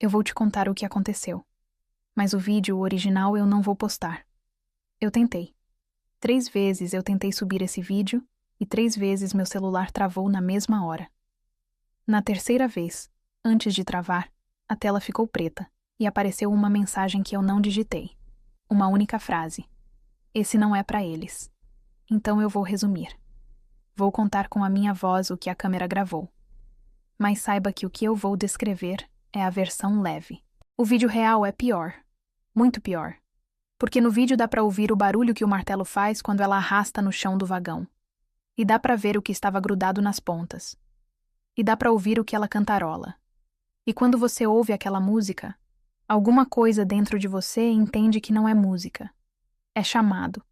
Eu vou te contar o que aconteceu. Mas o vídeo original eu não vou postar. Eu tentei. 3 vezes eu tentei subir esse vídeo e 3 vezes meu celular travou na mesma hora. Na terceira vez, antes de travar, a tela ficou preta e apareceu uma mensagem que eu não digitei. Uma única frase. Esse não é pra eles. Então eu vou resumir. Vou contar com a minha voz o que a câmera gravou. Mas saiba que o que eu vou descrever é a versão leve. O vídeo real é pior. Muito pior. Porque no vídeo dá pra ouvir o barulho que o martelo faz quando ela arrasta no chão do vagão. E dá pra ver o que estava grudado nas pontas. E dá pra ouvir o que ela cantarola. E quando você ouve aquela música, alguma coisa dentro de você entende que não é música. É chamado.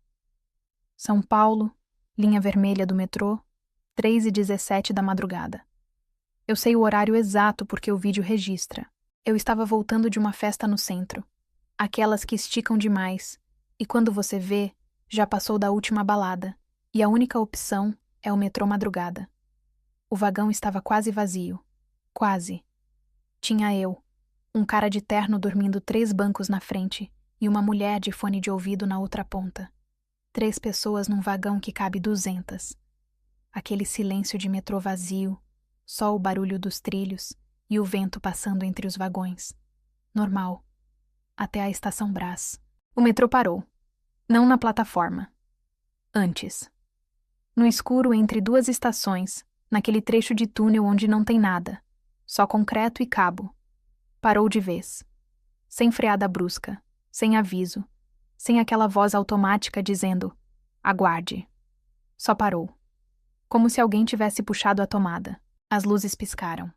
São Paulo, linha vermelha do metrô, 3h17 da madrugada. Eu sei o horário exato porque o vídeo registra. Eu estava voltando de uma festa no centro. Aquelas que esticam demais. E quando você vê, já passou da última balada. E a única opção é o metrô madrugada. O vagão estava quase vazio. Quase. Tinha eu, um cara de terno dormindo 3 bancos na frente e uma mulher de fone de ouvido na outra ponta. 3 pessoas num vagão que cabe 200. Aquele silêncio de metrô vazio, só o barulho dos trilhos e o vento passando entre os vagões. Normal. Até a estação Brás. O metrô parou. Não na plataforma. Antes. No escuro entre 2 estações, naquele trecho de túnel onde não tem nada. Só concreto e cabo. Parou de vez. Sem freada brusca. Sem aviso. Sem aquela voz automática dizendo: aguarde. Só parou. Como se alguém tivesse puxado a tomada. As luzes piscaram.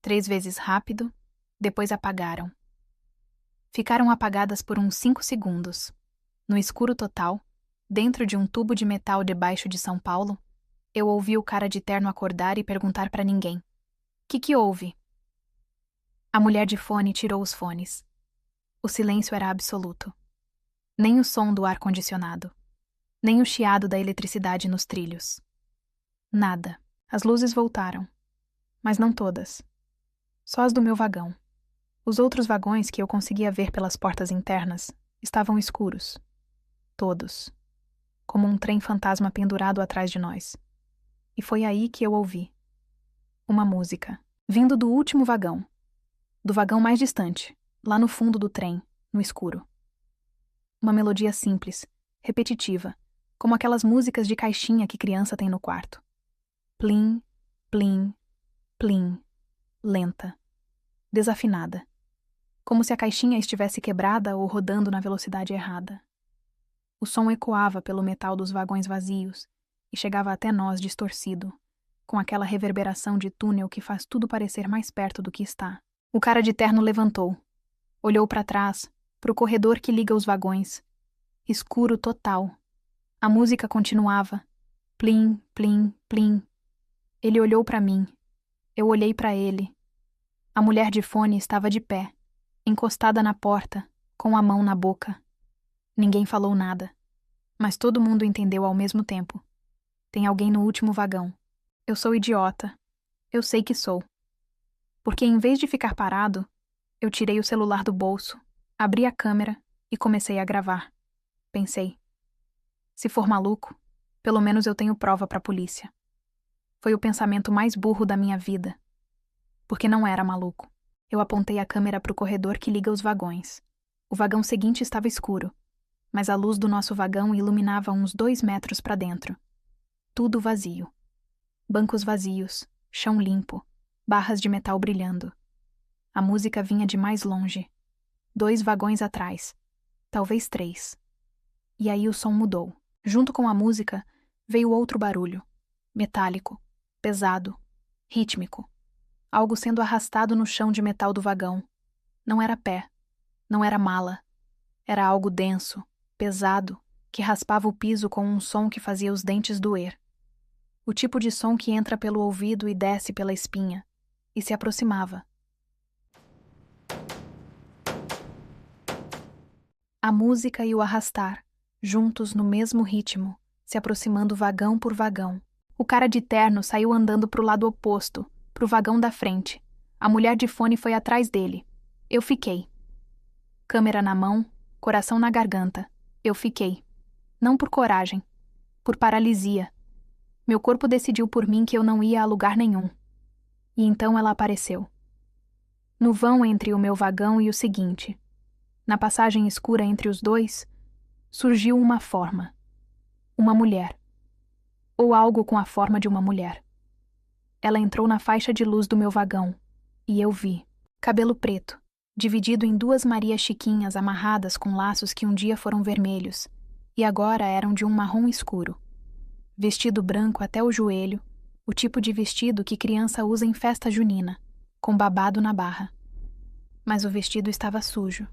3 vezes rápido, depois apagaram. Ficaram apagadas por uns 5 segundos. No escuro total, dentro de um tubo de metal debaixo de São Paulo, eu ouvi o cara de terno acordar e perguntar pra ninguém: que houve? A mulher de fone tirou os fones. O silêncio era absoluto. Nem o som do ar-condicionado. Nem o chiado da eletricidade nos trilhos. Nada. As luzes voltaram. Mas não todas. Só as do meu vagão. Os outros vagões que eu conseguia ver pelas portas internas estavam escuros. Todos. Como um trem fantasma pendurado atrás de nós. E foi aí que eu ouvi. Uma música. Vindo do último vagão. Do vagão mais distante. Lá no fundo do trem, no escuro. Uma melodia simples, repetitiva, como aquelas músicas de caixinha que criança tem no quarto. Plim, plim, plim. Lenta. Desafinada. Como se a caixinha estivesse quebrada ou rodando na velocidade errada. O som ecoava pelo metal dos vagões vazios e chegava até nós distorcido, com aquela reverberação de túnel que faz tudo parecer mais perto do que está. O cara de terno levantou. Olhou para trás, pro corredor que liga os vagões. Escuro total. A música continuava. Plim, plim, plim. Ele olhou para mim. Eu olhei para ele. A mulher de fone estava de pé, encostada na porta, com a mão na boca. Ninguém falou nada, mas todo mundo entendeu ao mesmo tempo. Tem alguém no último vagão. Eu sou idiota. Eu sei que sou. Porque em vez de ficar parado, eu tirei o celular do bolso, abri a câmera e comecei a gravar. Pensei: se for maluco, pelo menos eu tenho prova pra polícia. Foi o pensamento mais burro da minha vida. Porque não era maluco. Eu apontei a câmera pro corredor que liga os vagões. O vagão seguinte estava escuro, mas a luz do nosso vagão iluminava uns 2 metros pra dentro. Tudo vazio. Bancos vazios, chão limpo, barras de metal brilhando. A música vinha de mais longe. 2 vagões atrás. Talvez 3. E aí o som mudou. Junto com a música, veio outro barulho. Metálico, pesado, rítmico. Algo sendo arrastado no chão de metal do vagão. Não era pé. Não era mala. Era algo denso, pesado, que raspava o piso com um som que fazia os dentes doer. O tipo de som que entra pelo ouvido e desce pela espinha. E se aproximava. A música e o arrastar, juntos no mesmo ritmo, se aproximando vagão por vagão. O cara de terno saiu andando pro lado oposto, pro vagão da frente. A mulher de fone foi atrás dele. Eu fiquei. Câmera na mão, coração na garganta. Eu fiquei. Não por coragem. Por paralisia. Meu corpo decidiu por mim que eu não ia a lugar nenhum. E então ela apareceu. No vão entre o meu vagão e o seguinte, na passagem escura entre os dois, surgiu uma forma. Uma mulher. Ou algo com a forma de uma mulher. Ela entrou na faixa de luz do meu vagão, e eu vi. Cabelo preto, dividido em duas Marias Chiquinhas amarradas com laços que um dia foram vermelhos, e agora eram de um marrom escuro. Vestido branco até o joelho, o tipo de vestido que criança usa em festa junina, com babado na barra. Mas o vestido estava sujo.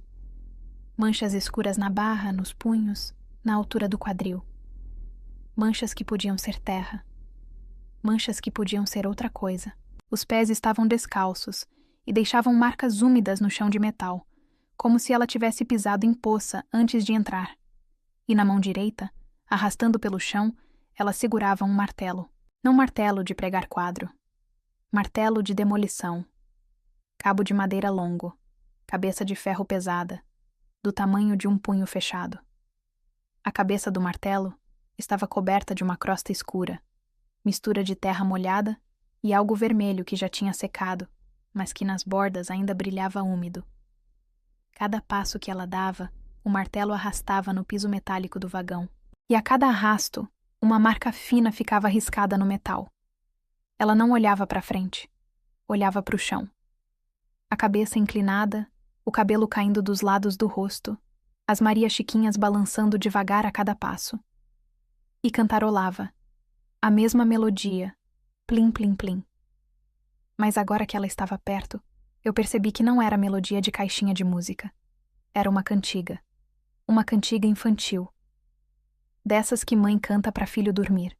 Manchas escuras na barra, nos punhos, na altura do quadril. Manchas que podiam ser terra. Manchas que podiam ser outra coisa. Os pés estavam descalços e deixavam marcas úmidas no chão de metal, como se ela tivesse pisado em poça antes de entrar. E na mão direita, arrastando pelo chão, ela segurava um martelo. Não martelo de pregar quadro. Martelo de demolição. Cabo de madeira longo. Cabeça de ferro pesada, do tamanho de um punho fechado. A cabeça do martelo estava coberta de uma crosta escura, mistura de terra molhada e algo vermelho que já tinha secado, mas que nas bordas ainda brilhava úmido. Cada passo que ela dava, o martelo arrastava no piso metálico do vagão, e a cada arrasto, uma marca fina ficava riscada no metal. Ela não olhava para frente, olhava para o chão. A cabeça inclinada, o cabelo caindo dos lados do rosto, as Marias Chiquinhas balançando devagar a cada passo. E cantarolava. A mesma melodia. Plim, plim, plim. Mas agora que ela estava perto, eu percebi que não era melodia de caixinha de música. Era uma cantiga. Uma cantiga infantil. Dessas que mãe canta para filho dormir.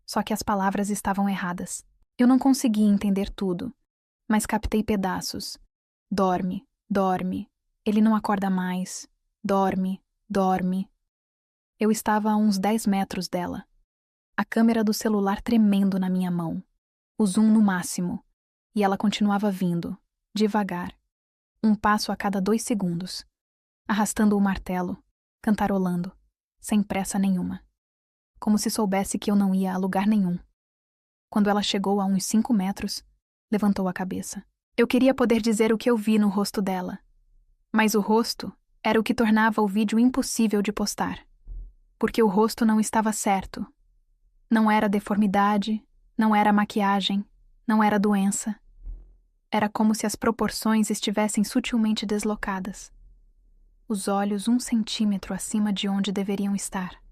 Só que as palavras estavam erradas. Eu não conseguia entender tudo, mas captei pedaços. Dorme, dorme. Ele não acorda mais. Dorme, dorme. Eu estava a uns 10 metros dela. A câmera do celular tremendo na minha mão. O zoom no máximo. E ela continuava vindo, devagar. Um passo a cada 2 segundos. Arrastando o martelo, cantarolando, sem pressa nenhuma. Como se soubesse que eu não ia a lugar nenhum. Quando ela chegou a uns 5 metros, levantou a cabeça. Eu queria poder dizer o que eu vi no rosto dela. Mas o rosto era o que tornava o vídeo impossível de postar. Porque o rosto não estava certo. Não era deformidade, não era maquiagem, não era doença. Era como se as proporções estivessem sutilmente deslocadas. Os olhos 1 centímetro acima de onde deveriam estar.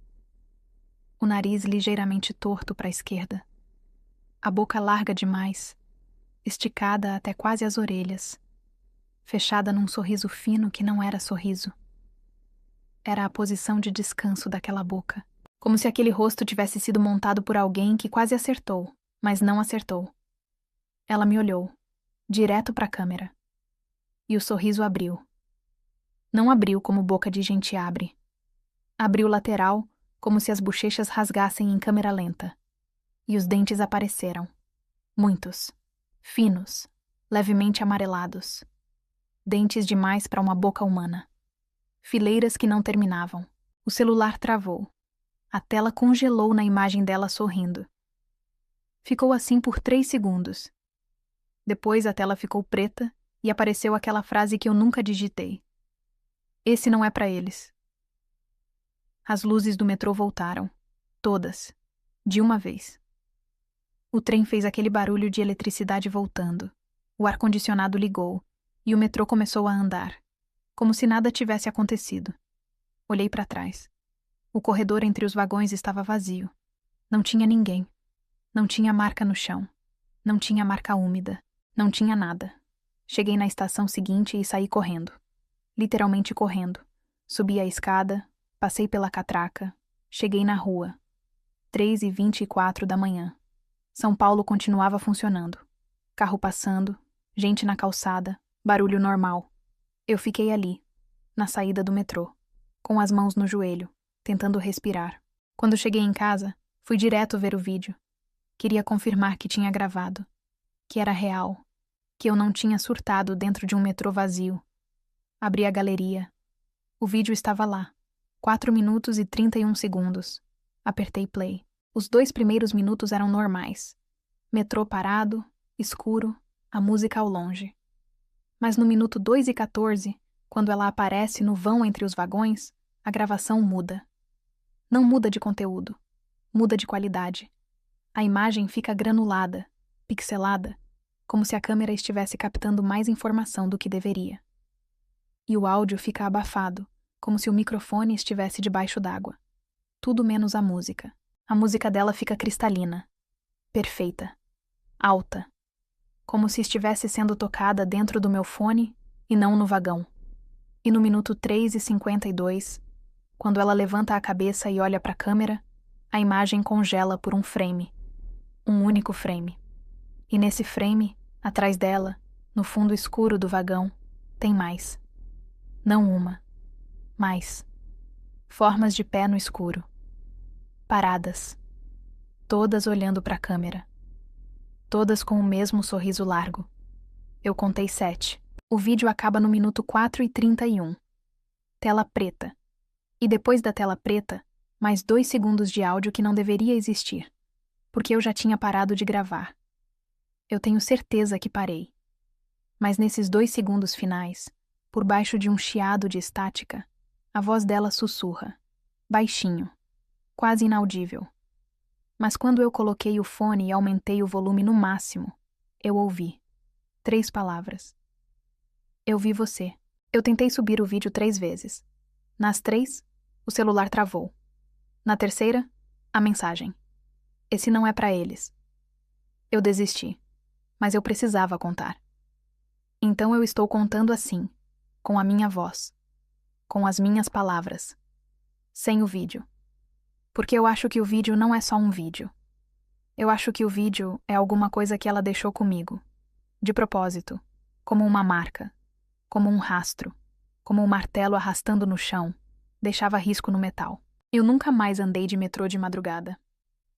O nariz ligeiramente torto para a esquerda. A boca larga demais, esticada até quase as orelhas, fechada num sorriso fino que não era sorriso. Era a posição de descanso daquela boca, como se aquele rosto tivesse sido montado por alguém que quase acertou, mas não acertou. Ela me olhou, direto para a câmera. E o sorriso abriu. Não abriu como boca de gente abre. Abriu lateral, como se as bochechas rasgassem em câmera lenta. E os dentes apareceram. Muitos. Finos, levemente amarelados. Dentes demais para uma boca humana. Fileiras que não terminavam. O celular travou. A tela congelou na imagem dela sorrindo. Ficou assim por 3 segundos. Depois a tela ficou preta e apareceu aquela frase que eu nunca digitei. Esse não é para eles. As luzes do metrô voltaram. Todas. De uma vez. O trem fez aquele barulho de eletricidade voltando. O ar-condicionado ligou e o metrô começou a andar, como se nada tivesse acontecido. Olhei para trás. O corredor entre os vagões estava vazio. Não tinha ninguém. Não tinha marca no chão. Não tinha marca úmida. Não tinha nada. Cheguei na estação seguinte e saí correndo. Literalmente correndo. Subi a escada, passei pela catraca, cheguei na rua. 3h24 da manhã. São Paulo continuava funcionando. Carro passando, gente na calçada, barulho normal. Eu fiquei ali, na saída do metrô, com as mãos no joelho, tentando respirar. Quando cheguei em casa, fui direto ver o vídeo. Queria confirmar que tinha gravado, que era real, que eu não tinha surtado dentro de um metrô vazio. Abri a galeria. O vídeo estava lá. 4 minutos e 31 segundos. Apertei play. Os 2 primeiros minutos eram normais. Metrô parado, escuro, a música ao longe. Mas no minuto 2 e 14, quando ela aparece no vão entre os vagões, a gravação muda. Não muda de conteúdo, muda de qualidade. A imagem fica granulada, pixelada, como se a câmera estivesse captando mais informação do que deveria. E o áudio fica abafado, como se o microfone estivesse debaixo d'água. Tudo menos a música. A música dela fica cristalina, perfeita, alta, como se estivesse sendo tocada dentro do meu fone e não no vagão. E no minuto 3 e 52, quando ela levanta a cabeça e olha para a câmera, a imagem congela por um frame. Um único frame. E nesse frame, atrás dela, no fundo escuro do vagão, tem mais. Não uma. Mais. Formas de pé no escuro. Paradas. Todas olhando para a câmera. Todas com o mesmo sorriso largo. Eu contei 7. O vídeo acaba no minuto 4 e 31. Tela preta. E depois da tela preta, mais 2 segundos de áudio que não deveria existir, porque eu já tinha parado de gravar. Eu tenho certeza que parei. Mas nesses 2 segundos finais, por baixo de um chiado de estática, a voz dela sussurra, baixinho, quase inaudível. Mas quando eu coloquei o fone e aumentei o volume no máximo, eu ouvi 3 palavras. Eu vi você. Eu tentei subir o vídeo 3 vezes. Nas 3, o celular travou. Na terceira, a mensagem. Esse não é pra eles. Eu desisti, mas eu precisava contar. Então eu estou contando assim, com a minha voz, com as minhas palavras, sem o vídeo. Porque eu acho que o vídeo não é só um vídeo. Eu acho que o vídeo é alguma coisa que ela deixou comigo, de propósito, como uma marca, como um rastro, como um martelo arrastando no chão, deixava risco no metal. Eu nunca mais andei de metrô de madrugada.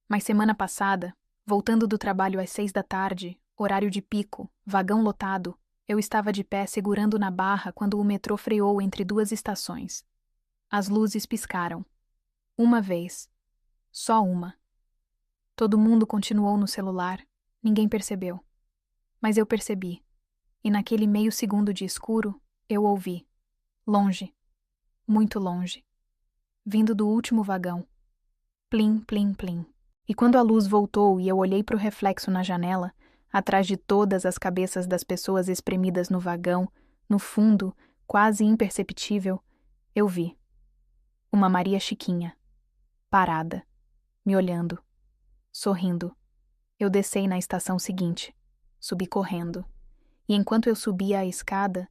Mas semana passada, voltando do trabalho às 6 da tarde, horário de pico, vagão lotado, eu estava de pé segurando na barra quando o metrô freou entre 2 estações. As luzes piscaram. Uma vez. Só uma. Todo mundo continuou no celular, ninguém percebeu. Mas eu percebi. E naquele meio segundo de escuro, eu ouvi. Longe. Muito longe. Vindo do último vagão. Plim, plim, plim. E quando a luz voltou e eu olhei para o reflexo na janela, atrás de todas as cabeças das pessoas espremidas no vagão, no fundo, quase imperceptível, eu vi. Uma Maria Chiquinha. Parada. Me olhando. Sorrindo. Eu desci na estação seguinte. Subi correndo. E enquanto eu subia a escada,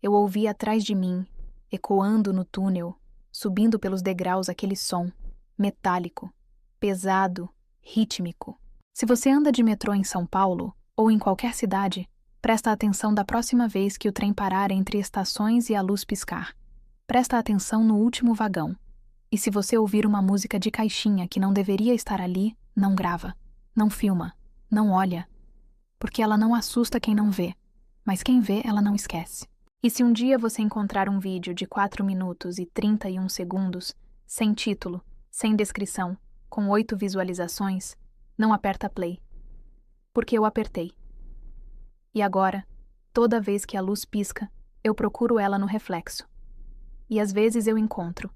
eu ouvi atrás de mim, ecoando no túnel, subindo pelos degraus aquele som, metálico, pesado, rítmico. Se você anda de metrô em São Paulo, ou em qualquer cidade, presta atenção da próxima vez que o trem parar entre estações e a luz piscar. Presta atenção no último vagão. E se você ouvir uma música de caixinha que não deveria estar ali, não grava, não filma, não olha. Porque ela não assusta quem não vê, mas quem vê ela não esquece. E se um dia você encontrar um vídeo de 4 minutos e 31 segundos, sem título, sem descrição, com 8 visualizações, não aperta play. Porque eu apertei. E agora, toda vez que a luz pisca, eu procuro ela no reflexo. E às vezes eu encontro.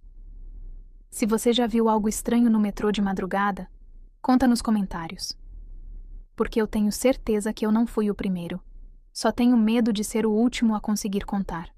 Se você já viu algo estranho no metrô de madrugada, conta nos comentários. Porque eu tenho certeza que eu não fui o primeiro. Só tenho medo de ser o último a conseguir contar.